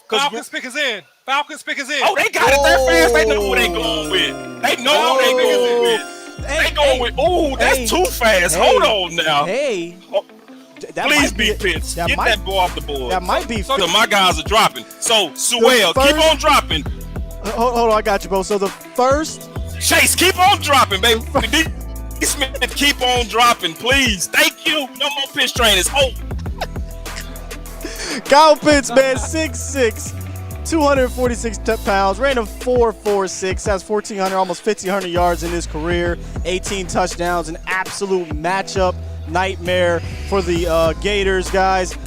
Falcons pick is in. Falcons pick is in. Oh, they got it that fast. They know who they going with. They know who they going with. They going with. Ooh, that's too fast. Hold on now. Hey. Please be Pitts. Get that boy off the board. That might be. So my guys are dropping. So Sewell, keep on dropping. Hold on, I got you, bro. So the first. Chase, keep on dropping, baby. D. Smith, keep on dropping, please. Thank you. No more pitch trainers. Hope. Kyle Pitts, man, 6'6", 246 pounds, ran a 4.46, has 1,400, almost 1,500 yards in his career, 18 touchdowns, an absolute matchup nightmare for the Gators, guys.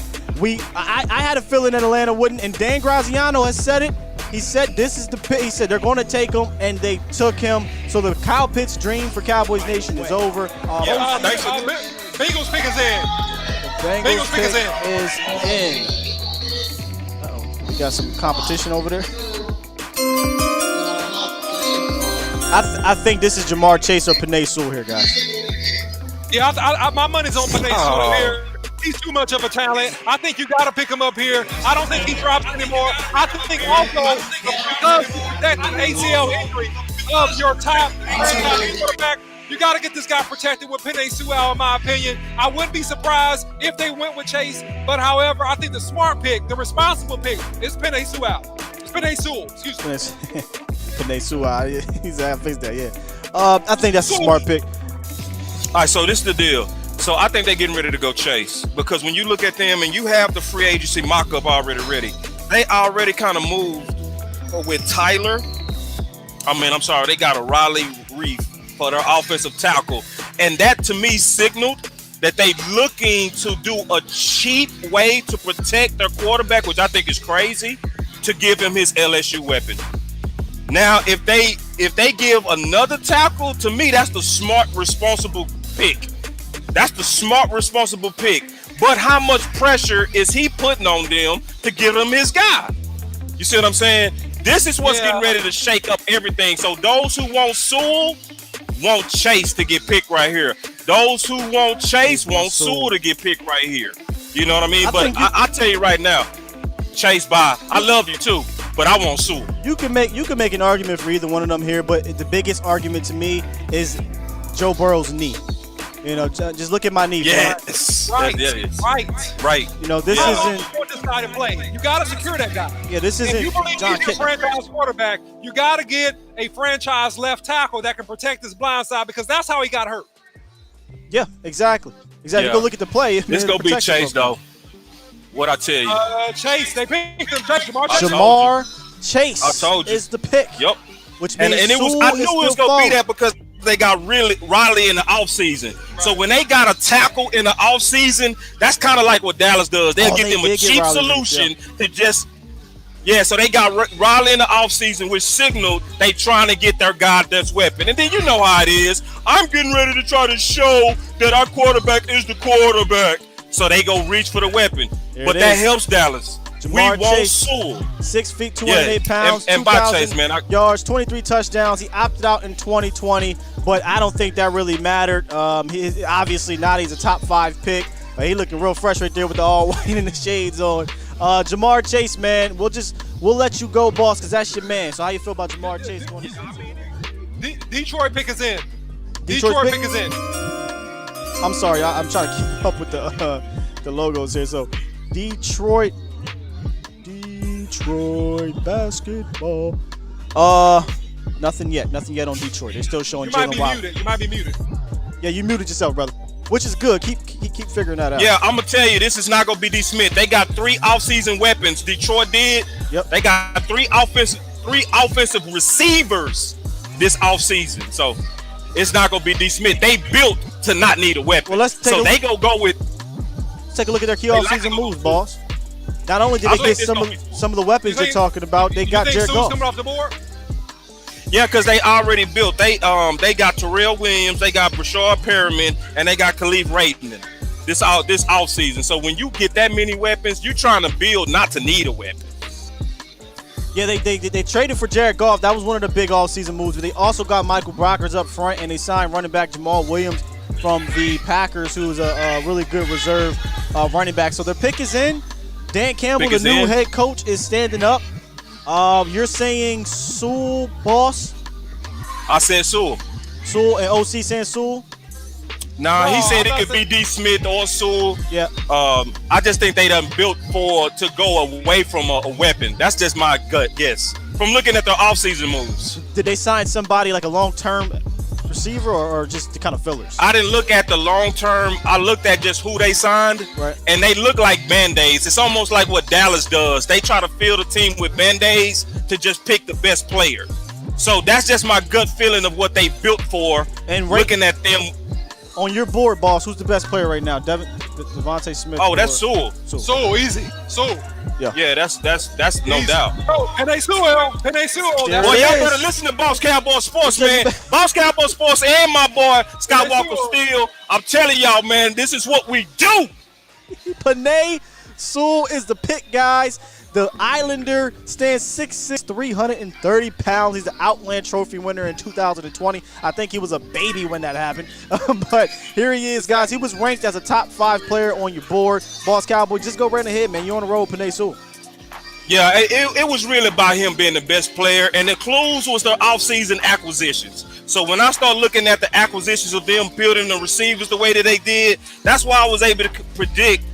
I had a feeling that Atlanta wouldn't, and Dan Graziano has said it. He said this is the pick. He said they're going to take him, and they took him. So the Kyle Pitts dream for Cowboys Nation is over. Bengals pick is in. Bengals pick is in. Uh-oh. We got some competition over there. I think this is Jamar Chase or Penei Sewell here, guys. Yeah, my money's on Penei Sewell here. He's too much of a talent. I think you got to pick him up here. I don't think he drops anymore. I think also because that ACL injury of your top quarterback, you got to get this guy protected with Penei Sewell, in my opinion. I wouldn't be surprised if they went with Chase, but however, I think the smart pick, the responsible pick, is Penei Sewell. It's Penei Sewell, excuse me. Penei Sewell, he's I fixed that, yeah. I think that's a smart pick. All right, so this is the deal. So I think they're getting ready to go Chase because when you look at them and you have the free agency mock-up already ready, they already kind of moved with Tyler. They got a Riley Reef for their offensive tackle. And that to me signaled that they looking to do a cheap way to protect their quarterback, which I think is crazy, to give him his LSU weapon. Now, if they give another tackle, to me, that's the smart, responsible pick. That's the smart, responsible pick. But how much pressure is he putting on them to give him his guy? You see what I'm saying? This is what's getting ready to shake up everything. So those who want Sewell want Chase to get picked right here. Those who want Chase want Sewell to get picked right here. You know what I mean? I tell you right now, Chase, bye. I love you too, but I want Sewell. You can make an argument for either one of them here, but the biggest argument to me is Joe Burrow's knee. You know, just look at my knee. Yes. Right. You know, this isn't. This guy to play. You got to secure that guy. Yeah, this isn't. If you believe he's a franchise quarterback, you got to get a franchise left tackle that can protect his blind side because that's how he got hurt. Yeah, exactly. Yeah. Go look at the play. This gonna be Chase though. What I tell you? Chase. They picked him. Jamar Chase. I told you. Is the pick. Yep. Which means I knew it was gonna be that because they got Riley in the offseason. Right. So when they got a tackle in the offseason, that's kind of like what Dallas does. They'll give them a cheap solution to just so they got Riley in the offseason, which signaled they trying to get their goddamn weapon. And then you know how it is. I'm getting ready to try to show that our quarterback is the quarterback. So they go reach for the weapon. But that helps Dallas. Jamar Chase, Sewell. 6 feet, 208 pounds, and by Chase, man, yards, 23 touchdowns. He opted out in 2020, but I don't think that really mattered. He obviously not. He's a top 5 pick. He looking real fresh right there with the all white and the shades on. Jamar Chase, man, we'll let you go, boss, because that's your man. So how you feel about Jamar Chase going this season? Detroit pick is in. Detroit pick is in. I'm sorry, I'm trying to keep up with the logos here. So Detroit basketball. Nothing yet on Detroit. They're still showing Jalen Waddle. You might be muted. Yeah, you muted yourself, brother. Which is good. Keep figuring that out. Yeah, I'm gonna tell you, this is not gonna be D. Smith. They got 3 offseason weapons. Detroit did. Yep. They got 3 offensive receivers this offseason. So it's not gonna be D. Smith. They built to not need a weapon. Well, let's take a look at their key offseason moves, boss. Not only did they get some of the weapons they're talking about, they got Jared Goff. Coming off the board? Yeah, because they already built. They got Terrell Williams, they got Brashard Perriman, and they got Khalif Raymond this offseason. So when you get that many weapons, you're trying to build not to need a weapon. Yeah, they traded for Jared Goff. That was one of the big offseason moves. But they also got Michael Brockers up front, and they signed running back Jamal Williams from the Packers, who's a really good reserve running back. So their pick is in. Dan Campbell, the new head coach, is standing up. You're saying Sewell, Boss? I said Sewell. Sewell and OC saying Sewell? Nah, he said it could be D. Smith or Sewell. Yeah. I just think they done built to go away from a weapon. That's just my gut guess. From looking at their offseason moves. Did they sign somebody like a long-term receiver or just the kind of fillers? I didn't look at the long-term. I looked at just who they signed. Right. And they look like Band-Aids. It's almost like what Dallas does. They try to fill the team with Band-Aids to just pick the best player. So that's just my gut feeling of what they built for. And looking at them. On your board, Boss, who's the best player right now? Devontae Smith. Oh, that's Sewell. Sewell, easy. Sewell. Yeah, that's no doubt. Oh, and they Sewell. Yeah, Well, y'all better listen to Boss Cowboy Sports, man. Boss Cowboy Sports and my boy Skywalker Steel. I'm telling y'all, man, this is what we do. Penei Sewell is the pick, guys. The Islander stands 6'6", 330 pounds. He's the Outland Trophy winner in 2020. I think he was a baby when that happened. But here he is, guys. He was ranked as a top 5 player on your board. Boss Cowboy, just go right ahead, man. You're on the road, Penei Sewell. Yeah, it was really about him being the best player, and the clues was their offseason acquisitions. So when I start looking at the acquisitions of them building the receivers the way that they did, that's why I was able to predict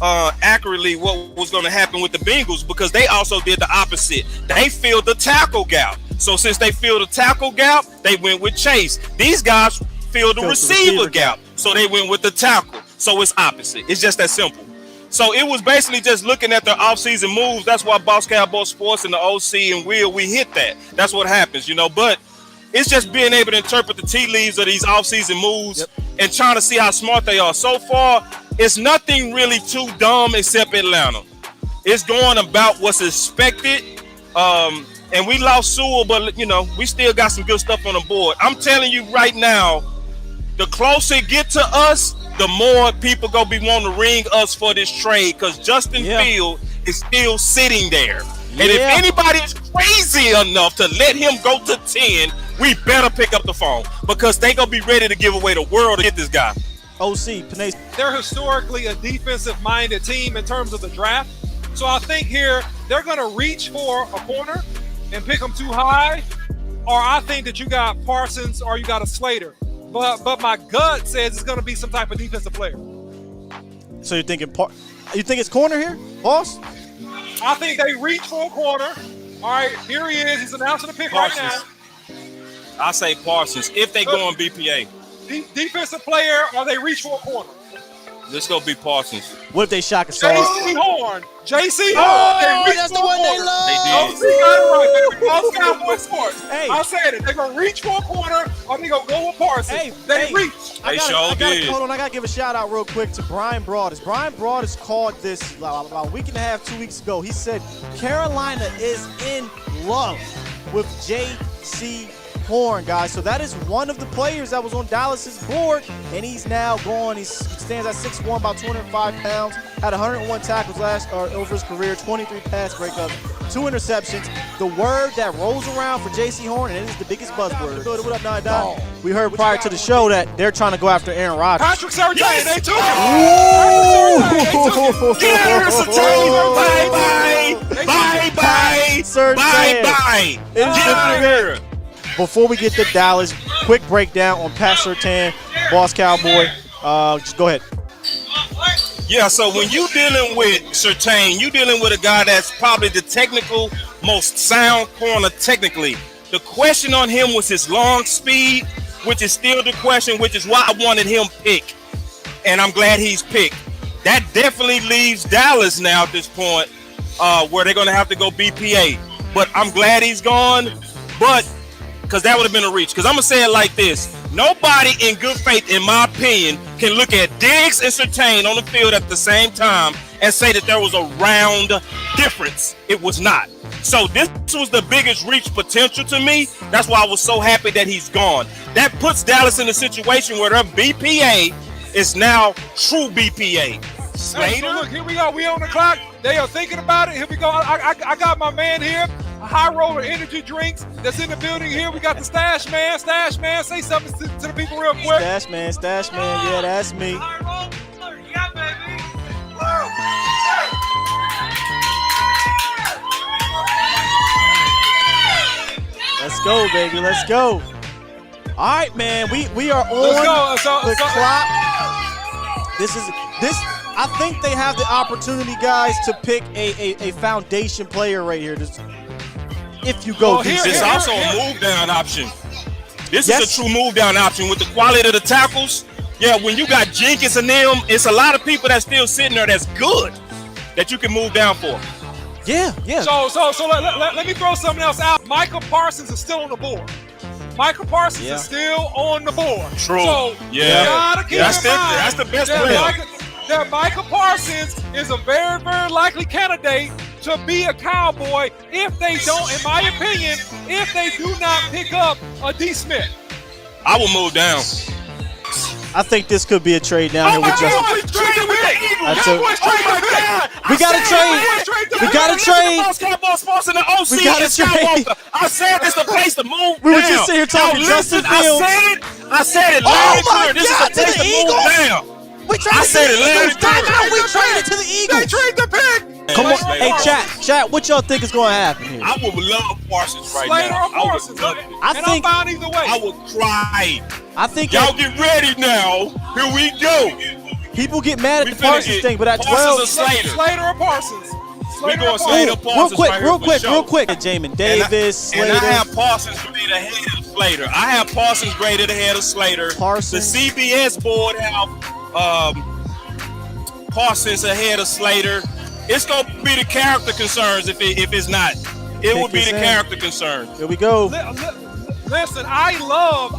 accurately what was going to happen with the Bengals, because they also did the opposite. They filled the tackle gap. So since they filled the tackle gap, they went with Chase. These guys filled the receiver gap, so they went with the tackle. So it's opposite. It's just that simple. So it was basically just looking at their offseason moves. That's why Boss Cowboy Sports and the OC and Will, we hit that. That's what happens, But it's just being able to interpret the tea leaves of these offseason moves and trying to see how smart they are. So far, it's nothing really too dumb except Atlanta. It's going about what's expected. And we lost Sewell, but, we still got some good stuff on the board. I'm telling you right now, the closer it get to us, the more people gonna be wanting to ring us for this trade, because Justin Field is still sitting there. And if anybody is crazy enough to let him go to 10, we better pick up the phone, because they gonna be ready to give away the world to get this guy. OC, Penei. They're historically a defensive-minded team in terms of the draft. So I think here they're gonna reach for a corner and pick them too high, or I think that you got Parsons or you got a Slater. But my gut says it's going to be some type of defensive player. So you're thinking you think it's corner here, Boss? I think they reach for a corner. All right, here he is. He's announcing the pick Parsons. right now. I say Parsons if they go on BPA. Defensive player, or they reach for a corner. Let's go be Parsons. What if they shock us all? J.C. Horn. J.C. Oh, Horn. that's the one they love. They did. OC got it right, baby. Boss Cowboy Sports. Hey. I said it. They're going to reach for a corner, or they're going to go with Parsons. They reach. Hold on. I got to give a shout-out real quick to Brian Broadus. Brian Broadus called this about a week and a half, 2 weeks ago. He said Carolina is in love with J.C. Horn, guys. So that is one of the players that was on Dallas's board, and he's now gone. He stands at 6'1", about 205 pounds. Had 101 tackles over his career, 23 pass breakups, 2 interceptions. The word that rolls around for J.C. Horn, and it is the biggest buzzword. What up, Nine Dot? We heard prior to the show that they're trying to go after Aaron Rodgers. Patrick Surtain, they took him. Get out of here, Surtain. Bye-bye. Surtain. Bye-bye. Get out of here. Before we get to Dallas, quick breakdown on Pat Surtain, Boss Cowboy. Just go ahead. Yeah, so when you dealing with Surtain, you dealing with a guy that's probably the most sound corner technically. The question on him was his long speed, which is still the question, which is why I wanted him picked. And I'm glad he's picked. That definitely leaves Dallas now at this point, where they're going to have to go BPA. But I'm glad he's gone, because that would have been a reach. Because I'm going to say it like this. Nobody in good faith, in my opinion, can look at Diggs and Surtain on the field at the same time and say that there was a round difference. It was not. So this was the biggest reach potential to me. That's why I was so happy that he's gone. That puts Dallas in a situation where their BPA is now true BPA. Hey, so look, here we go. We on the clock. They are thinking about it. Here we go. I got my man here. High Roller Energy Drinks that's in the building here. We got the Stash Man. Stash Man, say something to the people real quick. Stash Man. Yeah, that's me. High Roller, yeah, baby. go, baby. Let's go. All right, man. We are on the clock. This. I think they have the opportunity, guys, to pick a foundation player right here. If you go, this is also a move down option. This is a true move down option with the quality of the tackles. Yeah, when you got Jenkins and them, it's a lot of people that's still sitting there that's good that you can move down for. Yeah. So let me throw something else out. Micah Parsons is still on the board. Micah Parsons is still on the board. True. So you gotta keep in mind that's the best player. That Micah Parsons is a very, very likely candidate to be a Cowboy if they don't, in my opinion, if they do not pick up a D. Smith. I will move down. I think this could be a trade down here with Justin. We got to trade. We got to trade. We got to trade. I said this is the place to move. We were just sitting here talking Justin Fields. I said it. Oh my This is God! the place to move down. We traded to the Eagles. We traded to the Eagles. They trade the pick. Come on, hey chat. What y'all think is going to happen here? I would love Parsons right Slater now. or Parsons. I'm fine either way. I would cry. I think y'all get ready now. Here we go. People get mad at the Parsons thing, but at 12, Slater or Parsons. We're going Slater, Parsons real quick. Jamin Davis, Slater. And I have Parsons graded ahead of Slater. I have Parsons graded ahead of Slater. Parsons. The CBS board have Parsons ahead of Slater. It's gonna be the character concerns if it's not. It would be the character concerns. Here we go. Listen, I love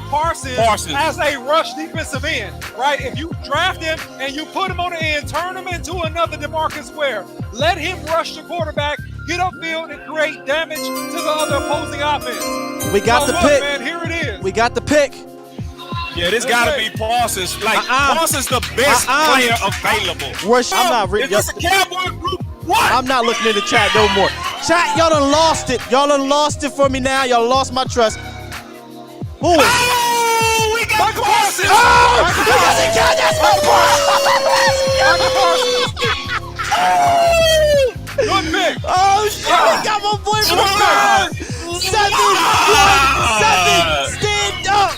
Parsons as a rush defensive end, right? If you draft him and you put him on the end, turn him into another DeMarcus Ware. Let him rush the quarterback, get upfield, and create damage to the other opposing offense. We got the pick. Man, here it is. We got the pick. Yeah, this gotta be Parsons. Parsons the best player available. Rush, I'm not reading. Is this a Cowboy group? What? I'm not looking in the chat no more. Chat, y'all done lost it. Y'all done lost it for me now. Y'all lost my trust. Who is? Oh, we got Micah Parsons. Oh, because he got this Good pick. Oh shit! We got my boy from the 7-1-7. Stand up.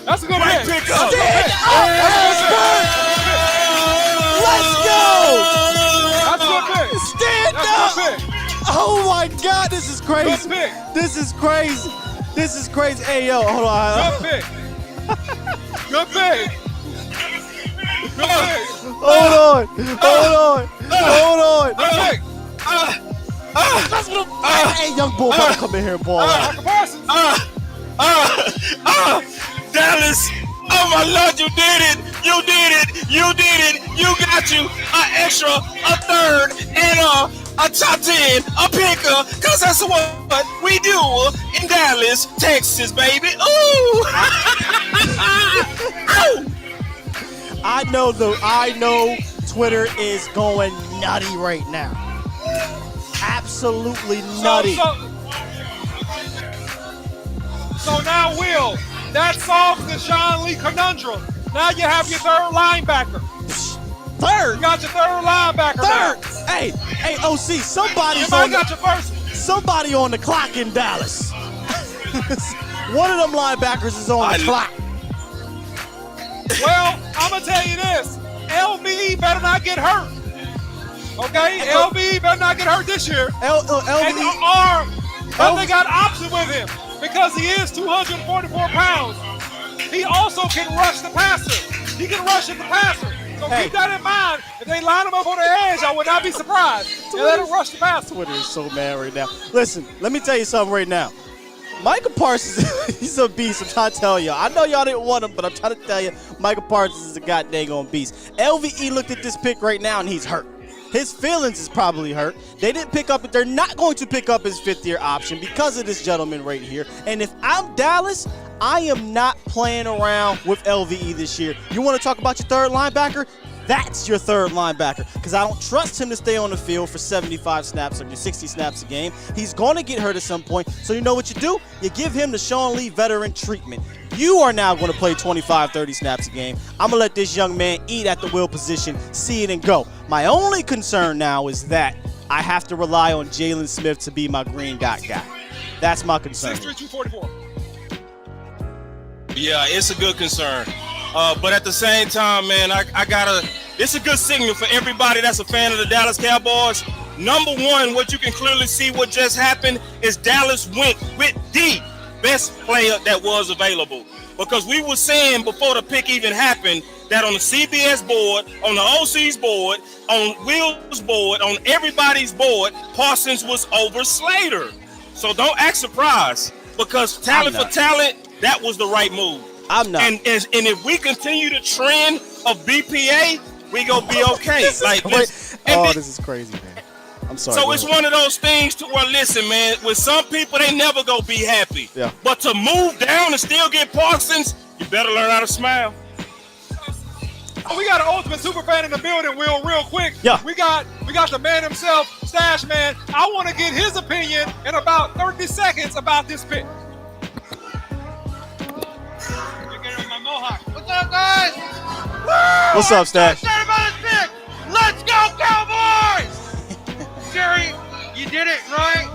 That's a good pick. Stand up. Let's go. Stand up! Oh my God, this is crazy. This is crazy. This is crazy. Hey yo, hold on. Good pick. Good pick. Good pick. Hold on. Good pick. Hey, young bull, better come in here and ball out. Dallas. Oh my Lord, you did it! You did it! You did it! You got you an extra, a third, and a top 10, a picker, cause that's what we do in Dallas, Texas, baby. Ooh! I know Twitter is going nutty right now. Absolutely nutty. So now, Will, that solves the Sean Lee conundrum. Now you have your third linebacker. Third? You got your third linebacker. Third. Hey, OC, somebody on the clock in Dallas. One of them linebackers is on the clock. Well, I'm going to tell you this. LVE better not get hurt. Okay? LVE better not get hurt this year. LVE. But they got option with him because he is 244 pounds. He also can rush the passer. He can rush at the passer. So keep that in mind. If they line him up on the edge, I would not be surprised. They let him rush the passer. Twitter is so mad right now. Listen, let me tell you something right now. Micah Parsons, he's a beast. I'm trying to tell you. I know y'all didn't want him, but I'm trying to tell you, Micah Parsons is a goddamn beast. LVE looked at this pick right now, and he's hurt. His feelings is probably hurt. They're not going to pick up his fifth-year option because of this gentleman right here. And if I'm Dallas, I am not playing around with LVE this year. You want to talk about your third linebacker? That's your third linebacker because I don't trust him to stay on the field for 75 snaps or 60 snaps a game. He's going to get hurt at some point. So you know what you do? You give him the Sean Lee veteran treatment. You are now going to play 25, 30 snaps a game. I'm going to let this young man eat at the will position, see it and go. My only concern now is that I have to rely on Jalen Smith to be my green dot guy. That's my concern. 6'3", 244. Yeah, it's a good concern. But at the same time, man, I gotta. It's a good signal for everybody that's a fan of the Dallas Cowboys. Number one, what you can clearly see what just happened is Dallas went with the best player that was available. Because we were saying before the pick even happened that on the CBS board, on the OC's board, on Will's board, on everybody's board, Parsons was over Slater. So don't act surprised, because talent for talent, that was the right move. I'm not. And if we continue the trend of BPA, we gonna be okay. This is crazy, man. I'm sorry. So it's one of those things to where, listen, man, with some people, they never gonna be happy. Yeah. But to move down and still get Parsons, you better learn how to smile. Oh, we got an ultimate super fan in the building, Will, real quick. Yeah. We got the man himself, Stash Man. I want to get his opinion in about 30 seconds about this pick. My Mohawk. What's up, guys? Woo! What's up, Stash? I'm excited about this pick. Let's go, Cowboys! Jerry, you did it right.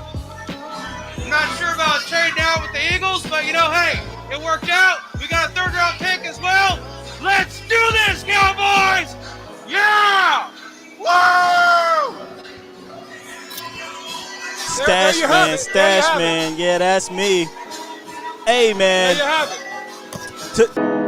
I'm not sure about trading out with the Eagles, but hey, it worked out. We got a third-round pick as well. Let's do this, Cowboys! Yeah! Woo! Stash man. Yeah, that's me. Hey, man. There you have it.